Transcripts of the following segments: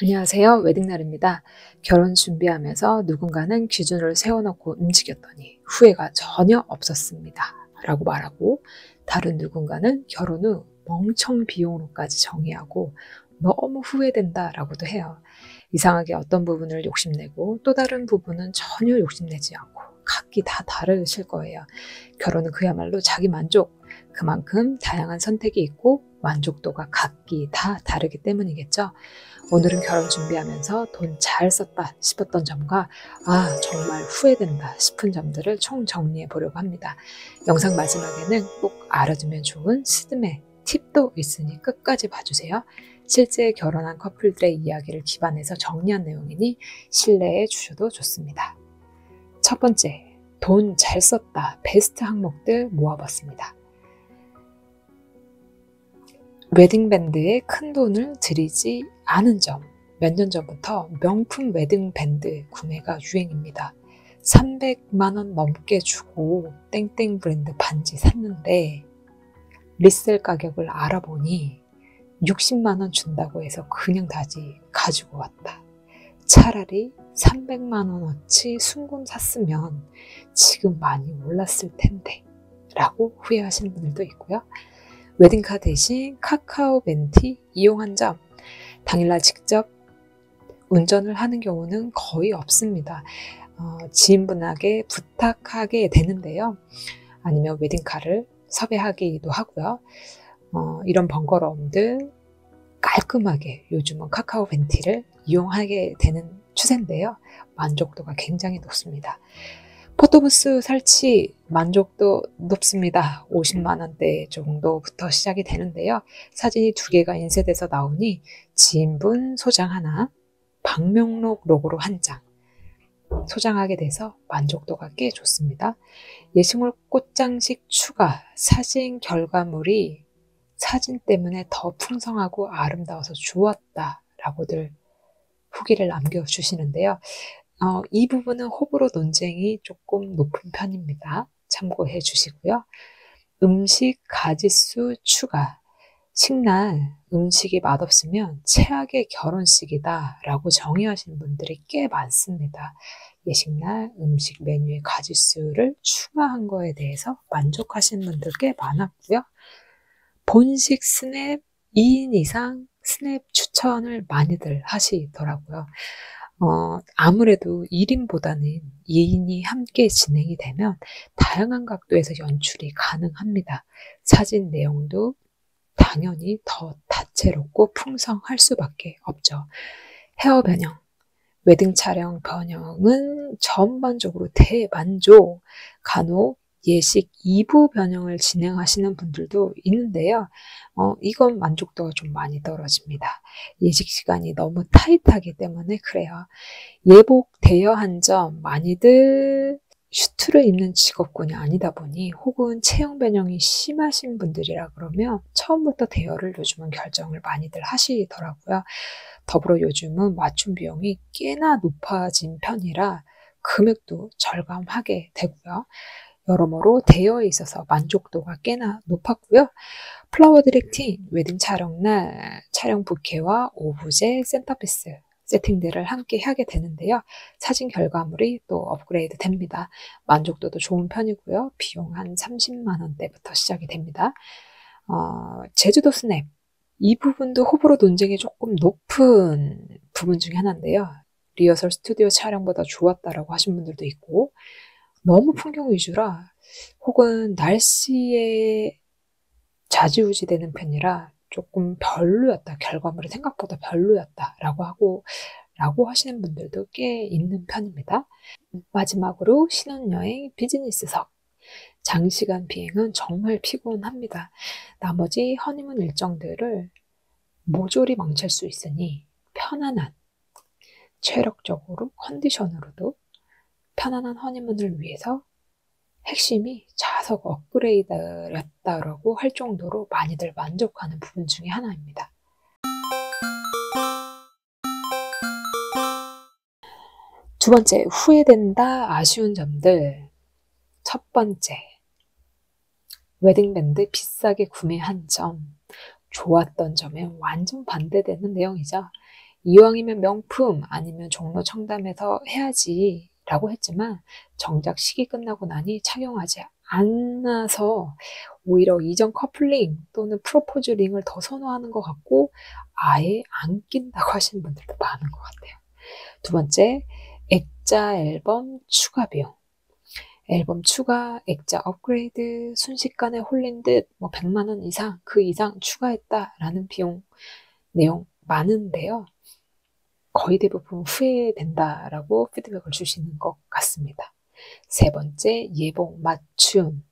안녕하세요. 웨딩날입니다. 결혼 준비하면서 누군가는 기준을 세워놓고 움직였더니 후회가 전혀 없었습니다. 라고 말하고, 다른 누군가는 결혼 후 멍청 비용으로까지 정의하고 너무 후회된다 라고도 해요. 이상하게 어떤 부분을 욕심내고 또 다른 부분은 전혀 욕심내지 않고 각기 다 다르실 거예요. 결혼은 그야말로 자기 만족, 그만큼 다양한 선택이 있고 만족도가 각기 다 다르기 때문이겠죠. 오늘은 결혼 준비하면서 돈 잘 썼다 싶었던 점과 정말 후회된다 싶은 점들을 총 정리해 보려고 합니다. 영상 마지막에는 꼭 알아두면 좋은 스드메 팁도 있으니 끝까지 봐주세요. 실제 결혼한 커플들의 이야기를 기반해서 정리한 내용이니 신뢰해 주셔도 좋습니다. 첫 번째, 돈 잘 썼다 베스트 항목들 모아봤습니다. 웨딩밴드에 큰 돈을 들이지 않은 점. 몇 년 전부터 명품 웨딩밴드 구매가 유행입니다. 300만 원 넘게 주고 땡땡 브랜드 반지 샀는데 리셀 가격을 알아보니 60만 원 준다고 해서 그냥 다시 가지고 왔다. 차라리 300만 원어치 순금 샀으면 지금 많이 올랐을 텐데 라고 후회하시는 분들도 있고요. 웨딩카 대신 카카오 멘티 이용한 점, 당일날 직접 운전을 하는 경우는 거의 없습니다. 지인분에게 부탁하게 되는데요. 아니면 웨딩카를 섭외하기도 하고요. 이런 번거로움들 깔끔하게 요즘은 카카오 멘티를 이용하게 되는 추세인데요. 만족도가 굉장히 높습니다. 포토부스 설치 만족도 높습니다. 50만 원대 정도부터 시작이 되는데요. 사진이 2개가 인쇄돼서 나오니 지인분 소장 하나, 방명록 로고로 한 장 소장하게 돼서 만족도가 꽤 좋습니다. 예식물 꽃장식 추가, 사진 결과물이 사진 때문에 더 풍성하고 아름다워서 좋았다라고들 후기를 남겨주시는데요. 이 부분은 호불호 논쟁이 조금 높은 편입니다. 참고해 주시고요. 음식 가짓수 추가. 식날 음식이 맛없으면 최악의 결혼식이다 라고 정의하시는 분들이 꽤 많습니다. 예식날 음식 메뉴의 가짓수를 추가한 거에 대해서 만족하시는 분들 꽤 많았고요. 본식 스냅 2인 이상 스냅 추천을 많이들 하시더라고요. 아무래도 1인보다는 2인이 함께 진행이 되면 다양한 각도에서 연출이 가능합니다. 사진 내용도 당연히 더 다채롭고 풍성할 수밖에 없죠. 헤어 변형, 웨딩 촬영 변형은 전반적으로 대만족, 간혹 예식 2부 변형을 진행하시는 분들도 있는데요. 이건 만족도가 좀 많이 떨어집니다. 예식 시간이 너무 타이트하기 때문에 그래요. 예복 대여한 점, 많이들 슈트를 입는 직업군이 아니다 보니 혹은 체형 변형이 심하신 분들이라 그러면 처음부터 대여를 요즘은 결정을 많이들 하시더라고요. 더불어 요즘은 맞춤 비용이 꽤나 높아진 편이라 금액도 절감하게 되고요. 여러모로 대여에 있어서 만족도가 꽤나 높았고요. 플라워 디렉팅, 웨딩 촬영날 촬영 부케와 오브제, 센터피스 세팅들을 함께 하게 되는데요. 사진 결과물이 또 업그레이드 됩니다. 만족도도 좋은 편이고요. 비용 한 30만 원대부터 시작이 됩니다. 제주도 스냅, 이 부분도 호불호 논쟁이 조금 높은 부분 중에 하나인데요. 리허설 스튜디오 촬영보다 좋았다라고 하신 분들도 있고, 너무 풍경 위주라 혹은 날씨에 좌지우지 되는 편이라 조금 별로였다, 결과물이 생각보다 별로였다라고 하시는 분들도 꽤 있는 편입니다. 마지막으로 신혼여행 비즈니스석. 장시간 비행은 정말 피곤합니다. 나머지 허니문 일정들을 모조리 망칠 수 있으니 편안한, 체력적으로, 컨디션으로도 편안한 허니문을 위해서 핵심이 좌석 업그레이드였다라고 할 정도로 많이들 만족하는 부분 중에 하나입니다. 두 번째, 후회된다 아쉬운 점들. 첫 번째, 웨딩밴드 비싸게 구매한 점. 좋았던 점에 완전 반대되는 내용이죠. 이왕이면 명품 아니면 종로 청담에서 해야지 라고 했지만 정작 식이 끝나고 나니 착용하지 않아서 오히려 이전 커플링 또는 프로포즈 링을 더 선호하는 것 같고 아예 안 낀다고 하시는 분들도 많은 것 같아요. 두 번째, 액자 앨범 추가 비용. 앨범 추가, 액자 업그레이드, 순식간에 홀린 듯 100만 원 이상, 그 이상 추가했다라는 비용 내용 많은데요. 거의 대부분 후회된다라고 피드백을 주시는 것 같습니다. 세 번째, 예복 맞춤.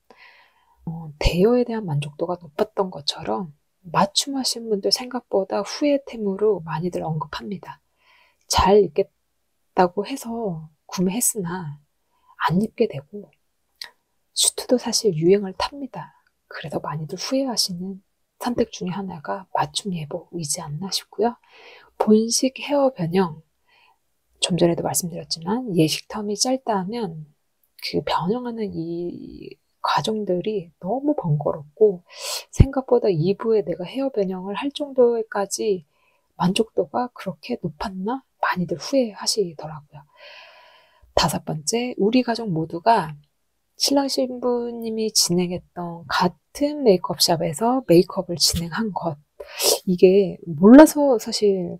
대여에 대한 만족도가 높았던 것처럼 맞춤하신 분들 생각보다 후회템으로 많이들 언급합니다. 잘 입겠다고 해서 구매했으나 안 입게 되고 수트도 사실 유행을 탑니다. 그래서 많이들 후회하시는 선택 중에 하나가 맞춤 예복이지 않나 싶고요. 본식 헤어 변형, 좀 전에도 말씀드렸지만 예식 텀이 짧다 하면 그 변형하는 이 과정들이 너무 번거롭고 생각보다 2부에 내가 헤어 변형을 할 정도까지 만족도가 그렇게 높았나? 많이들 후회하시더라고요. 다섯 번째, 우리 가족 모두가 신랑 신부님이 진행했던 같은 메이크업샵에서 메이크업을 진행한 것. 이게 몰라서 사실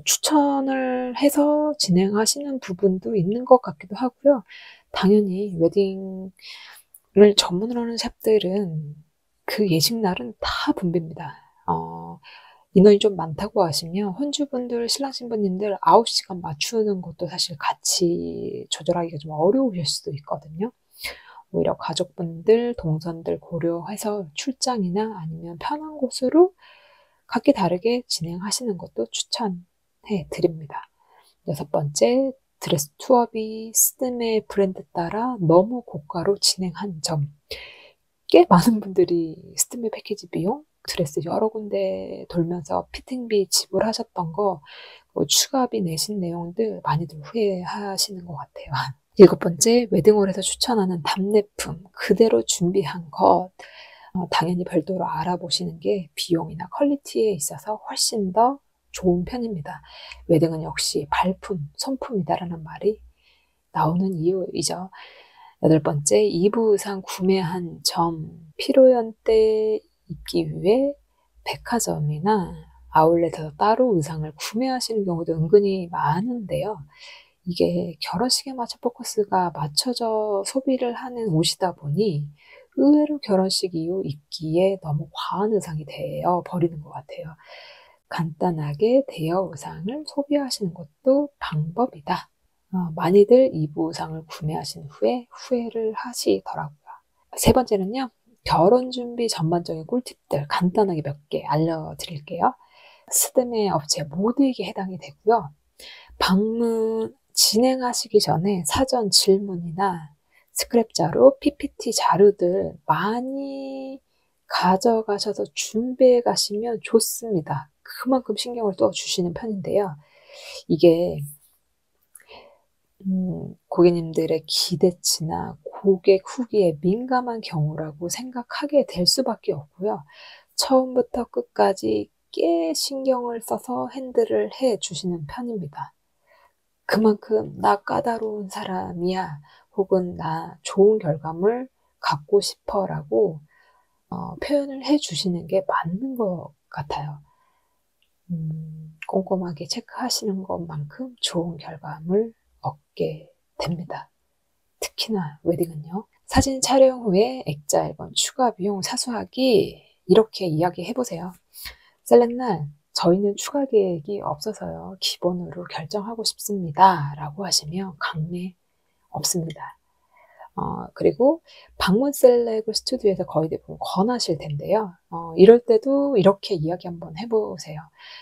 추천을 해서 진행하시는 부분도 있는 것 같기도 하고요. 당연히 웨딩을 전문으로 하는 샵들은 그 예식 날은 다 붐빕니다. 인원이 좀 많다고 하시면 혼주분들, 신랑 신부님들 9시간 맞추는 것도 사실 같이 조절하기가 좀 어려우실 수도 있거든요. 오히려 가족분들, 동선들 고려해서 출장이나 아니면 편한 곳으로 각기 다르게 진행하시는 것도 추천해 드립니다. 여섯 번째, 드레스 투어비, 스드메 브랜드 따라 너무 고가로 진행한 점. 꽤 많은 분들이 스드메 패키지 비용, 드레스 여러 군데 돌면서 피팅비 지불하셨던 거, 추가비 내신 내용들 많이들 후회하시는 것 같아요. 일곱 번째, 웨딩홀에서 추천하는 답례품 그대로 준비한 것. 당연히 별도로 알아보시는 게 비용이나 퀄리티에 있어서 훨씬 더 좋은 편입니다. 웨딩은 역시 발품, 손품이다라는 말이 나오는 이유이죠. 여덟 번째, 2부 의상 구매한 점. 피로연 때 입기 위해 백화점이나 아울렛에서 따로 의상을 구매하시는 경우도 은근히 많은데요. 이게 결혼식에 맞춰 포커스가 맞춰져 소비를 하는 옷이다 보니 의외로 결혼식 이후 입기에 너무 과한 의상이 되어 버리는 것 같아요. 간단하게 대여 의상을 소비하시는 것도 방법이다. 많이들 2부 의상을 구매하신 후에 후회를 하시더라고요. 세 번째는요. 결혼 준비 전반적인 꿀팁들 간단하게 몇 개 알려드릴게요. 스드메 업체 모두에게 해당이 되고요. 방문 진행하시기 전에 사전 질문이나 스크랩 자료, PPT 자료들 많이 가져가셔서 준비해 가시면 좋습니다. 그만큼 신경을 또 주시는 편인데요. 이게 고객님들의 기대치나 고객 후기에 민감한 경우라고 생각하게 될 수밖에 없고요. 처음부터 끝까지 꽤 신경을 써서 핸들을 해 주시는 편입니다. 그만큼 나 까다로운 사람이야 혹은 나 좋은 결과물 갖고 싶어라고 표현을 해 주시는 게 맞는 것 같아요. 꼼꼼하게 체크하시는 것만큼 좋은 결과물 얻게 됩니다. 특히나 웨딩은요. 사진 촬영 후에 액자 앨범 추가 비용 사수하기 이렇게 이야기해 보세요. 셀렉날 저희는 추가 계획이 없어서요. 기본으로 결정하고 싶습니다. 라고 하시면 강매 없습니다. 그리고 방문 셀렉을 스튜디오에서 거의 대부분 권하실 텐데요. 이럴 때도 이렇게 이야기 한번 해보세요.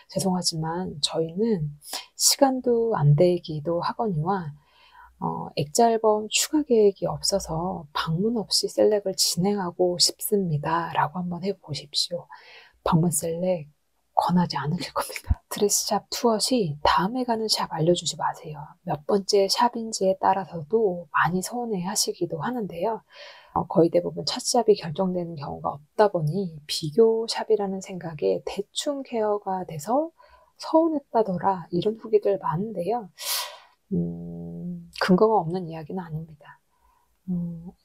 죄송하지만 저희는 시간도 안 되기도 하거니와 액자 앨범 추가 계획이 없어서 방문 없이 셀렉을 진행하고 싶습니다. 라고 한번 해보십시오. 방문 셀렉 권하지 않으실 겁니다. 드레스샵 투어 시 다음에 가는 샵 알려주지 마세요. 몇 번째 샵인지에 따라서도 많이 서운해 하시기도 하는데요. 거의 대부분 첫 샵이 결정되는 경우가 없다 보니 비교 샵이라는 생각에 대충 케어가 돼서 서운했다더라 이런 후기들 많은데요. 근거가 없는 이야기는 아닙니다.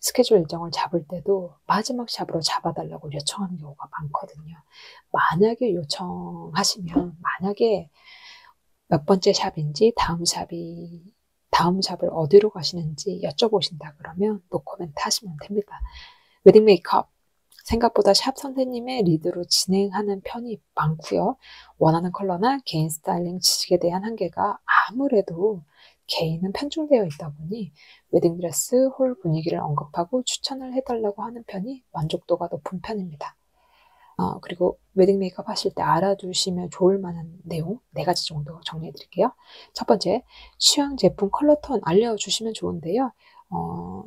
스케줄 일정을 잡을 때도 마지막 샵으로 잡아달라고 요청하는 경우가 많거든요. 만약에 요청하시면, 만약에 몇 번째 샵인지 다음 샵을 어디로 가시는지 여쭤보신다 그러면 노코멘트 하시면 됩니다. 웨딩 메이크업 생각보다 샵 선생님의 리드로 진행하는 편이 많고요. 원하는 컬러나 개인 스타일링 지식에 대한 한계가 아무래도 개인은 편중되어 있다 보니 웨딩드레스 홀 분위기를 언급하고 추천을 해달라고 하는 편이 만족도가 높은 편입니다. 그리고 웨딩 메이크업 하실 때 알아두시면 좋을 만한 내용 4가지 정도 정리해 드릴게요. 첫 번째, 취향 제품 컬러톤 알려주시면 좋은데요.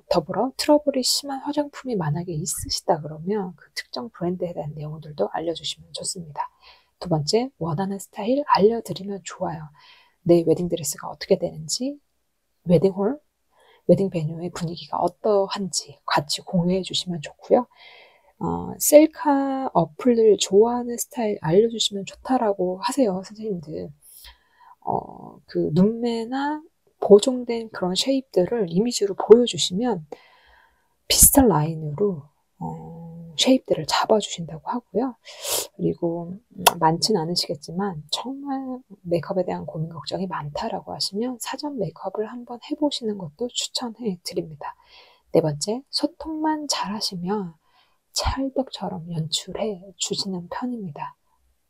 더불어 트러블이 심한 화장품이 만약에 있으시다 그러면 그 특정 브랜드에 대한 내용들도 알려주시면 좋습니다. 두 번째, 원하는 스타일 알려드리면 좋아요. 내 웨딩드레스가 어떻게 되는지, 웨딩홀, 웨딩 베뉴의 분위기가 어떠한지 같이 공유해 주시면 좋고요. 셀카 어플들 좋아하는 스타일 알려주시면 좋다라고 하세요, 선생님들. 그 눈매나 보정된 그런 쉐입들을 이미지로 보여주시면 비슷한 라인으로 쉐입들을 잡아주신다고 하고요. 그리고 많지는 않으시겠지만 정말 메이크업에 대한 고민 걱정이 많다라고 하시면 사전 메이크업을 한번 해보시는 것도 추천해 드립니다. 네 번째, 소통만 잘하시면 찰떡처럼 연출해 주시는 편입니다.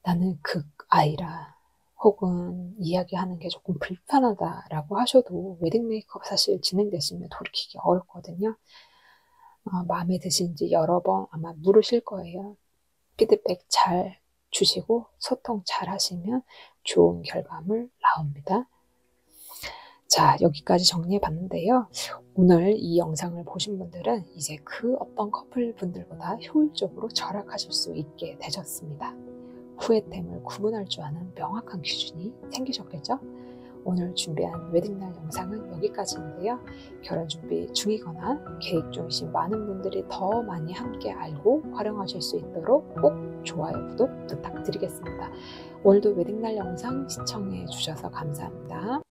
나는 극아이라 혹은 이야기하는 게 조금 불편하다라고 하셔도 웨딩 메이크업 사실 진행되시면 돌이키기 어렵거든요. 마음에 드신지 여러 번 아마 물으실 거예요. 피드백 잘 주시고 소통 잘 하시면 좋은 결과물 나옵니다. 자, 여기까지 정리해 봤는데요. 오늘 이 영상을 보신 분들은 이제 그 어떤 커플분들보다 효율적으로 절약하실 수 있게 되셨습니다. 후회템을 구분할 줄 아는 명확한 기준이 생기셨겠죠? 오늘 준비한 웨딩날 영상은 여기까지인데요. 결혼 준비 중이거나 계획 중이신 많은 분들이 더 많이 함께 알고 활용하실 수 있도록 꼭 좋아요, 구독 부탁드리겠습니다. 오늘도 웨딩날 영상 시청해 주셔서 감사합니다.